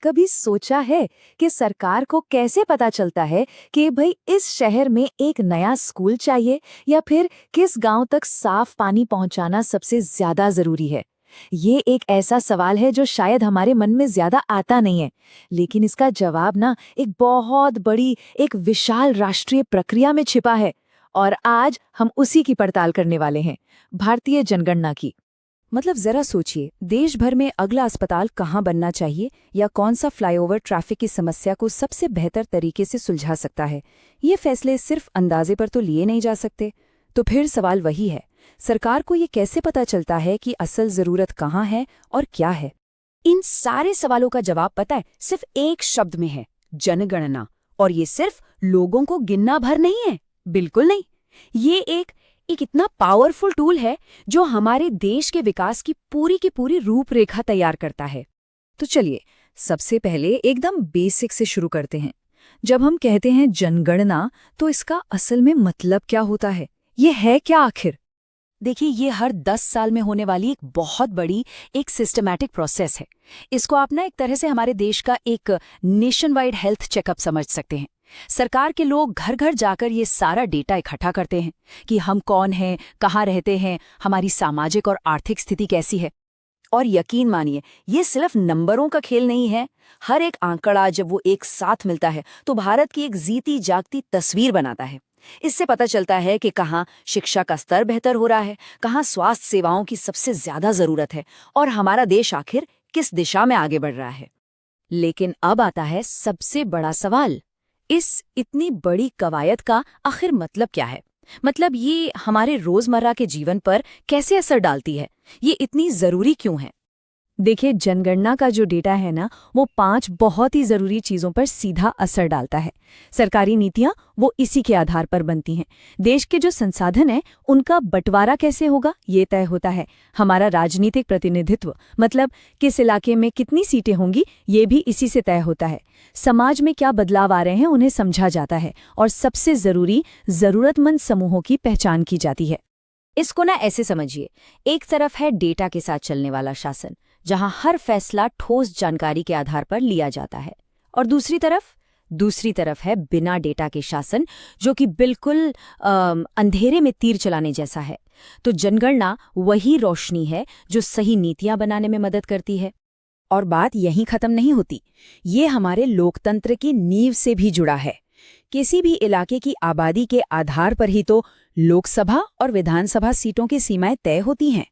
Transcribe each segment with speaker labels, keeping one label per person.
Speaker 1: कभी सोचा है कि सरकार को कैसे पता चलता है कि भाई इस शहर में एक नया स्कूल चाहिए या फिर किस गांव तक साफ पानी पहुंचाना सबसे ज्यादा जरूरी है? ये एक ऐसा सवाल है जो शायद हमारे मन में ज्यादा आता नहीं है, लेकिन इसका जवाब ना एक बहुत बड़ी, एक विशाल राष्ट्रीय प्रक्रिया में छिपा है। और आज हम उसी की पड़ताल करने वाले हैं, भारतीय जनगणना की।
Speaker 2: मतलब जरा सोचिए, देश भर में अगला अस्पताल कहाँ बनना चाहिए या कौन सा फ्लाईओवर ट्रैफिक की समस्या को सबसे बेहतर तरीके से सुलझा सकता है, ये फैसले सिर्फ अंदाजे पर तो लिए नहीं जा सकते। तो फिर सवाल वही है, सरकार को ये कैसे पता चलता है कि असल जरूरत कहाँ है और क्या है? इन सारे सवालों का जवाब पता है, सिर्फ एक शब्द में है, जनगणना। और ये सिर्फ लोगों को गिनना भर नहीं है, बिल्कुल नहीं। ये एक इतना पावरफुल टूल है जो हमारे देश के विकास की पूरी रूपरेखा तैयार करता है। तो चलिए, सबसे पहले एकदम बेसिक से शुरू करते हैं। जब हम कहते हैं जनगणना, तो इसका असल में मतलब क्या होता है? ये है क्या आखिर? देखिए, ये हर 10 साल में होने वाली एक बहुत बड़ी, एक सिस्टमैटिक प्रोसेस है। इसको आप ना एक तरह से हमारे देश का एक नेशन वाइड हेल्थ चेकअप समझ सकते हैं। सरकार के लोग घर घर जाकर ये सारा डेटा इकट्ठा करते हैं कि हम कौन हैं, कहाँ रहते हैं, हमारी सामाजिक और आर्थिक स्थिति कैसी है। और यकीन मानिए, ये सिर्फ नंबरों का खेल नहीं है। हर एक आंकड़ा जब वो एक साथ मिलता है तो भारत की एक जीती जागती तस्वीर बनाता है। इससे पता चलता है कि कहाँ शिक्षा का स्तर बेहतर हो रहा है, कहाँ स्वास्थ्य सेवाओं की सबसे ज्यादा जरूरत है और हमारा देश आखिर किस दिशा में आगे बढ़ रहा है। लेकिन अब आता है सबसे बड़ा सवाल, इस इतनी बड़ी कवायद का आखिर मतलब क्या है? मतलब ये हमारे रोजमर्रा के जीवन पर कैसे असर डालती है? ये इतनी जरूरी क्यों है? देखिए, जनगणना का जो डेटा है ना, वो 5 बहुत ही जरूरी चीजों पर सीधा असर डालता है। सरकारी नीतियां वो इसी के आधार पर बनती हैं। देश के जो संसाधन हैं, उनका बंटवारा कैसे होगा, ये तय होता है। हमारा राजनीतिक प्रतिनिधित्व, मतलब किस इलाके में कितनी सीटें होंगी, ये भी इसी से तय होता है। समाज में क्या बदलाव आ रहे हैं, उन्हें समझा जाता है। और सबसे जरूरी, जरूरतमंद समूहों की पहचान की जाती है। इसको ना ऐसे समझिए, एक तरफ है डेटा के साथ चलने वाला शासन, जहां हर फैसला ठोस जानकारी के आधार पर लिया जाता है। और दूसरी तरफ है बिना डेटा के शासन, जो कि बिल्कुल अंधेरे में तीर चलाने जैसा है। तो जनगणना वही रोशनी है जो सही नीतियां बनाने में मदद करती है। और बात यहीं खत्म नहीं होती, ये हमारे लोकतंत्र की नींव से भी जुड़ा है। किसी भी इलाके की आबादी के आधार पर ही तो लोकसभा और विधानसभा सीटों की सीमाएं तय होती हैं।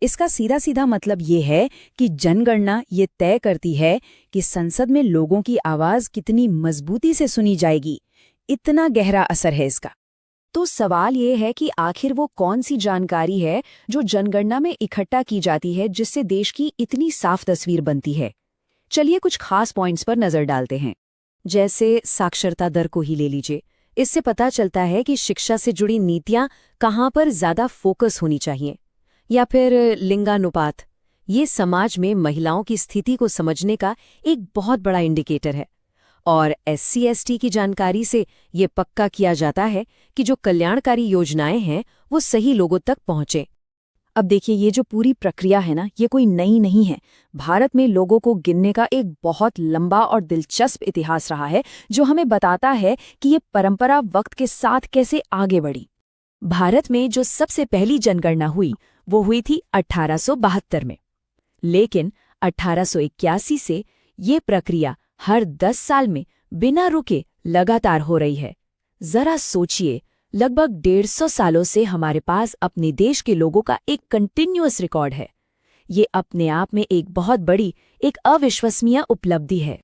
Speaker 2: इसका सीधा मतलब ये है कि जनगणना ये तय करती है कि संसद में लोगों की आवाज कितनी मजबूती से सुनी जाएगी। इतना गहरा असर है इसका। तो सवाल ये है कि आखिर वो कौन सी जानकारी है जो जनगणना में इकट्ठा की जाती है, जिससे देश की इतनी साफ तस्वीर बनती है? चलिए कुछ खास पॉइंट्स पर नजर डालते हैं। जैसे साक्षरता दर को ही ले लीजिए। इससे पता चलता है कि शिक्षा से जुड़ी नीतियां कहाँ पर ज्यादा फोकस होनी चाहिए। या फिर लिंगानुपात, ये समाज में महिलाओं की स्थिति को समझने का एक बहुत बड़ा इंडिकेटर है। और SC/ST की जानकारी से ये पक्का किया जाता है कि जो कल्याणकारी योजनाएं हैं वो सही लोगों तक पहुंचे। अब देखिए, ये जो पूरी प्रक्रिया है ना, ये कोई नई नहीं है। भारत में लोगों को गिनने का एक बहुत लंबा और दिलचस्प इतिहास रहा है, जो हमें बताता है कि ये परंपरा वक्त के साथ कैसे आगे बढ़ी। भारत में जो सबसे पहली जनगणना हुई वो हुई थी 1872 में, लेकिन 1881 से ये प्रक्रिया हर 10 साल में बिना रुके लगातार हो रही है। जरा सोचिए, लगभग 150 सालों से हमारे पास अपने देश के लोगों का एक कंटिन्यूअस रिकॉर्ड है। ये अपने आप में एक बहुत बड़ी, एक अविश्वसनीय उपलब्धि है।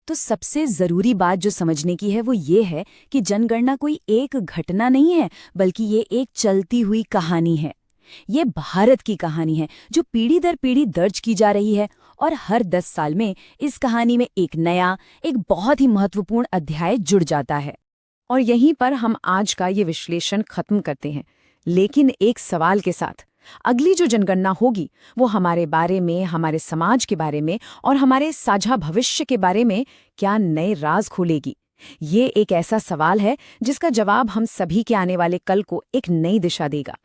Speaker 2: तो सबसे जरूरी बात जो समझने की है वो ये है कि जनगणना कोई एक घटना नहीं है, बल्कि ये एक चलती हुई कहानी है। ये भारत की कहानी है जो पीढ़ी दर पीढ़ी दर्ज की जा रही है। और हर 10 साल में इस कहानी में एक नया, एक बहुत ही महत्वपूर्ण अध्याय जुड़ जाता है। और यहीं पर हम आज का ये विश्लेषण खत्म करते हैं, लेकिन एक सवाल के साथ। अगली जो जनगणना होगी वो हमारे बारे में, हमारे समाज के बारे में और हमारे साझा भविष्य के बारे में क्या नए राज खोलेगी? ये एक ऐसा सवाल है जिसका जवाब हम सभी के आने वाले कल को एक नई दिशा देगा।